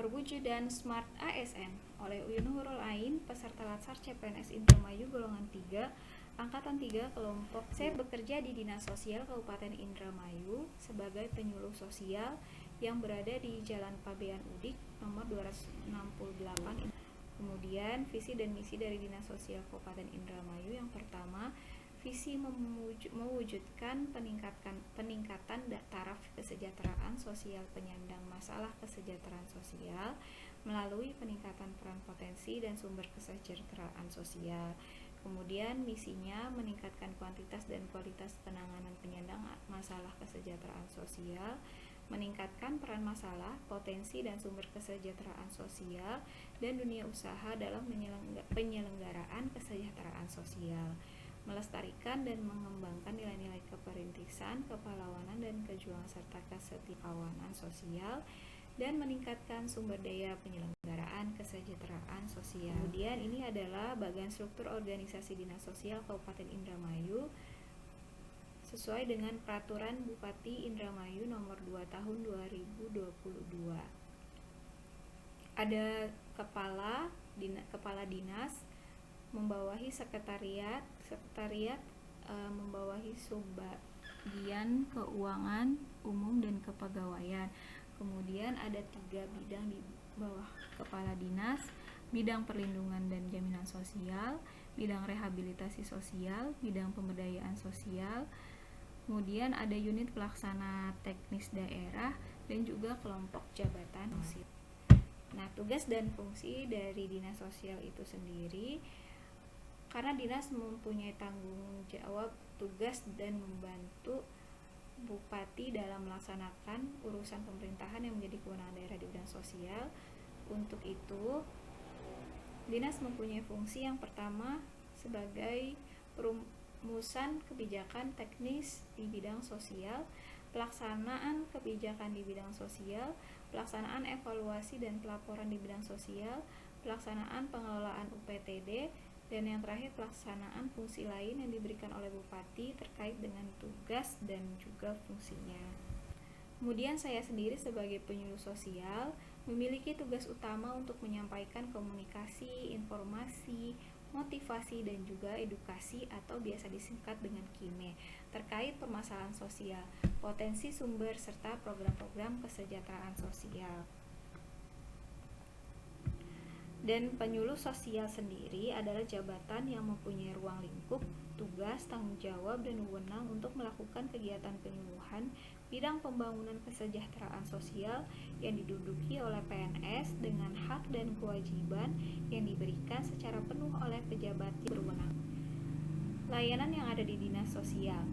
Perwujudan Smart ASN oleh Uyun Nurul Ain, peserta Latsar CPNS Indramayu golongan 3, angkatan 3 kelompok. Saya bekerja di Dinas Sosial Kabupaten Indramayu sebagai penyuluh sosial yang berada di Jalan Pabean Udik nomor 268. Kemudian visi dan misi dari Dinas Sosial Kabupaten Indramayu yang pertama, visi mewujudkan peningkatan taraf kesejahteraan sosial penyandang masalah kesejahteraan sosial melalui peningkatan peran potensi dan sumber kesejahteraan sosial. Kemudian misinya meningkatkan kuantitas dan kualitas penanganan penyandang masalah kesejahteraan sosial, meningkatkan peran masalah, potensi dan sumber kesejahteraan sosial dan dunia usaha dalam penyelenggaraan kesejahteraan sosial, melestarikan dan mengembangkan nilai-nilai keperintisan, kepahlawanan dan kejuangan serta kesetiakawanan sosial, dan meningkatkan sumber daya penyelenggaraan kesejahteraan sosial. Kemudian ini adalah bagian struktur organisasi Dinas Sosial Kabupaten Indramayu sesuai dengan Peraturan Bupati Indramayu nomor 2 tahun 2022. Ada kepala dinas membawahi sekretariat membawahi subbagian keuangan umum dan kepegawaian. Kemudian ada 3 bidang di bawah kepala dinas: bidang perlindungan dan jaminan sosial, bidang rehabilitasi sosial, bidang pemberdayaan sosial. Kemudian ada unit pelaksana teknis daerah dan juga kelompok jabatan. Nah, tugas dan fungsi dari dinas sosial itu sendiri, karena dinas mempunyai tanggung jawab, tugas dan membantu Bupati dalam melaksanakan urusan pemerintahan yang menjadi kewenangan daerah di bidang sosial. Untuk itu, dinas mempunyai fungsi yang pertama sebagai perumusan kebijakan teknis di bidang sosial, pelaksanaan kebijakan di bidang sosial, pelaksanaan evaluasi dan pelaporan di bidang sosial, pelaksanaan pengelolaan UPTD, dan yang terakhir pelaksanaan fungsi lain yang diberikan oleh Bupati terkait dengan tugas dan juga fungsinya. Kemudian saya sendiri sebagai penyuluh sosial memiliki tugas utama untuk menyampaikan komunikasi, informasi, motivasi dan juga edukasi atau biasa disingkat dengan KIME terkait permasalahan sosial, potensi sumber serta program-program kesejahteraan sosial. Dan penyuluh sosial sendiri adalah jabatan yang mempunyai ruang lingkup, tugas, tanggung jawab, dan wewenang untuk melakukan kegiatan penyuluhan bidang pembangunan kesejahteraan sosial yang diduduki oleh PNS dengan hak dan kewajiban yang diberikan secara penuh oleh pejabat yang berwenang. Layanan yang ada di dinas sosial.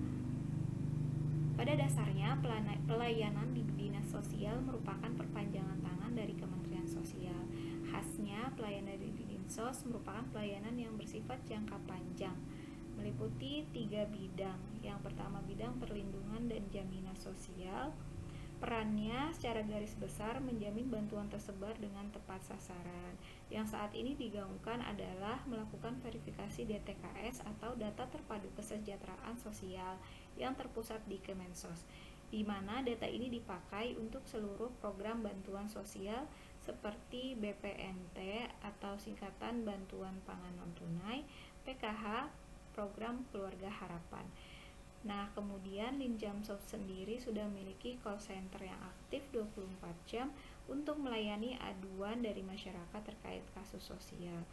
Pada dasarnya, pelayanan di dinas sosial merupakan perpanjangan tangan dari Kementerian Sosial. Khasnya, pelayanan di Dinsos merupakan pelayanan yang bersifat jangka panjang, meliputi 3 bidang. Yang pertama, bidang perlindungan dan jaminan sosial. Perannya secara garis besar menjamin bantuan tersebar dengan tepat sasaran. Yang saat ini digaungkan adalah melakukan verifikasi DTKS atau Data Terpadu Kesejahteraan Sosial yang terpusat di Kemensos, di mana data ini dipakai untuk seluruh program bantuan sosial seperti BPNT atau singkatan Bantuan Pangan Non-Tunai, PKH, Program Keluarga Harapan. Nah, kemudian Linjamsos sendiri sudah memiliki call center yang aktif 24 jam untuk melayani aduan dari masyarakat terkait kasus sosial.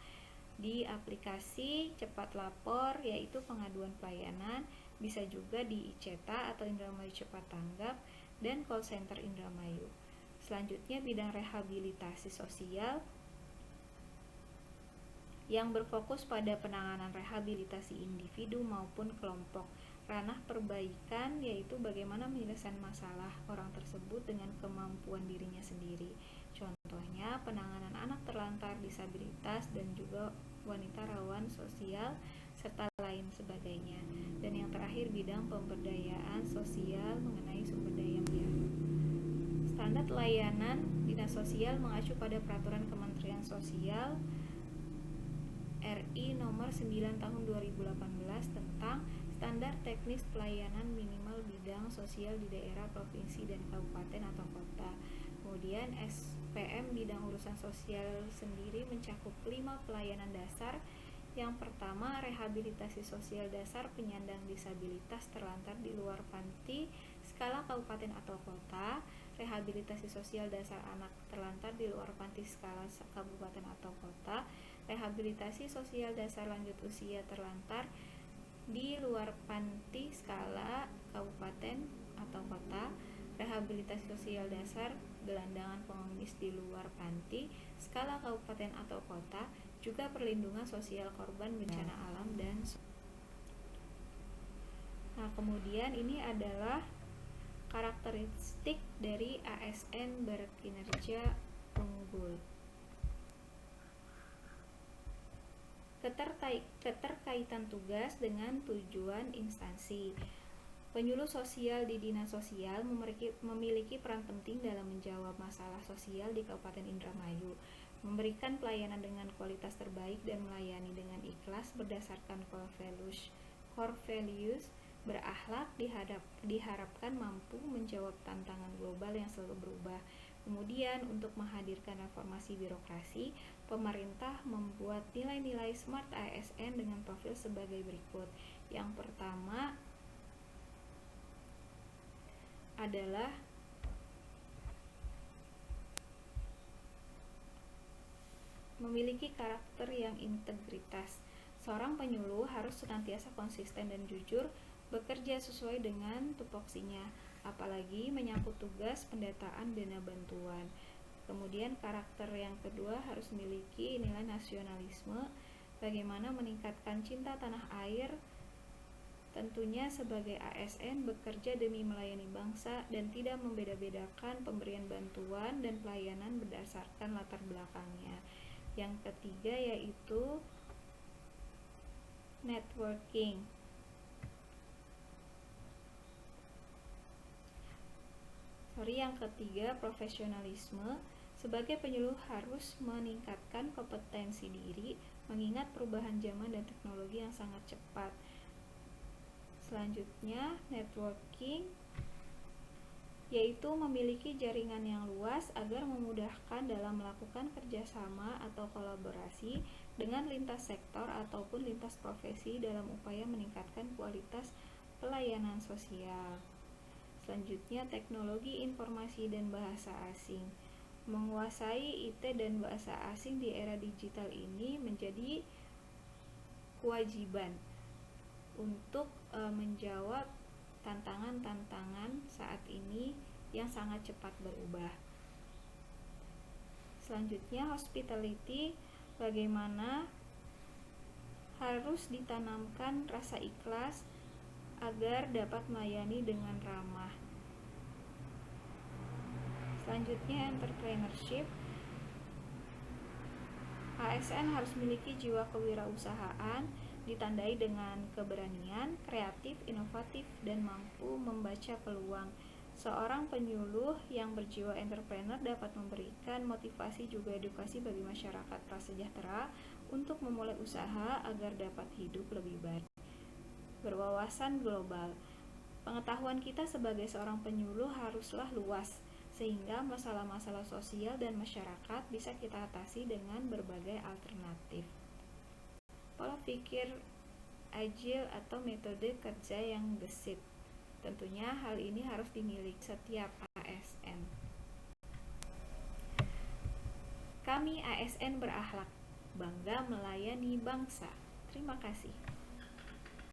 Di aplikasi Cepat Lapor, yaitu pengaduan pelayanan, bisa juga di ICETA atau Indramayu Cepat Tanggap, dan call center Indramayu. Selanjutnya, bidang rehabilitasi sosial yang berfokus pada penanganan rehabilitasi individu maupun kelompok. Ranah perbaikan yaitu bagaimana menyelesaikan masalah orang tersebut dengan kemampuan dirinya sendiri. Contohnya, penanganan anak terlantar, disabilitas, dan juga wanita rawan sosial, serta lain sebagainya. Dan yang terakhir, bidang pemberdayaan sosial mengenai sumber daya manusia. Standar layanan dinas sosial mengacu pada Peraturan Kementerian Sosial RI nomor 9 tahun 2018 tentang standar teknis pelayanan minimal bidang sosial di daerah, provinsi, dan kabupaten atau kota. Kemudian PM bidang urusan sosial sendiri mencakup 5 pelayanan dasar. Yang pertama, rehabilitasi sosial dasar penyandang disabilitas terlantar di luar panti skala kabupaten atau kota, rehabilitasi sosial dasar anak terlantar di luar panti skala kabupaten atau kota, rehabilitasi sosial dasar lanjut usia terlantar di luar panti skala kabupaten atau kota, rehabilitasi sosial dasar gelandangan pengemis di luar panti skala kabupaten atau kota, juga perlindungan sosial korban bencana alam dan kemudian ini adalah karakteristik dari ASN berkinerja unggul. Keterkaitan tugas dengan tujuan instansi. Penyuluh sosial di Dinas Sosial memiliki peran penting dalam menjawab masalah sosial di Kabupaten Indramayu, memberikan pelayanan dengan kualitas terbaik dan melayani dengan ikhlas berdasarkan core values berakhlak diharapkan mampu menjawab tantangan global yang selalu berubah. Kemudian, untuk menghadirkan reformasi birokrasi, pemerintah membuat nilai-nilai Smart ASN dengan profil sebagai berikut. Yang pertama adalah memiliki karakter yang integritas. Seorang penyuluh harus senantiasa konsisten dan jujur, bekerja sesuai dengan tupoksinya, apalagi menyangkut tugas pendataan dana bantuan. Kemudian karakter yang kedua harus memiliki nilai nasionalisme, bagaimana meningkatkan cinta tanah air. Tentunya sebagai ASN bekerja demi melayani bangsa dan tidak membeda-bedakan pemberian bantuan dan pelayanan berdasarkan latar belakangnya. Yang ketiga yaitu networking. Yang ketiga profesionalisme. Sebagai penyuluh harus meningkatkan kompetensi diri mengingat perubahan zaman dan teknologi yang sangat cepat. Selanjutnya, networking yaitu memiliki jaringan yang luas agar memudahkan dalam melakukan kerjasama atau kolaborasi dengan lintas sektor ataupun lintas profesi dalam upaya meningkatkan kualitas pelayanan sosial. Selanjutnya, teknologi informasi dan bahasa asing. Menguasai IT dan bahasa asing di era digital ini menjadi kewajiban untuk menjawab tantangan-tantangan saat ini yang sangat cepat berubah. Selanjutnya, hospitality, bagaimana harus ditanamkan rasa ikhlas agar dapat melayani dengan ramah. Selanjutnya, entrepreneurship. ASN harus memiliki jiwa kewirausahaan, ditandai dengan keberanian, kreatif, inovatif, dan mampu membaca peluang. Seorang penyuluh yang berjiwa entrepreneur dapat memberikan motivasi juga edukasi bagi masyarakat prasejahtera untuk memulai usaha agar dapat hidup lebih baik. Berwawasan global. Pengetahuan kita sebagai seorang penyuluh haruslah luas, sehingga masalah-masalah sosial dan masyarakat bisa kita atasi dengan berbagai alternatif. Pola pikir agile atau metode kerja yang gesit. Tentunya hal ini harus dimiliki setiap ASN. Kami ASN berakhlak, bangga melayani bangsa. Terima kasih.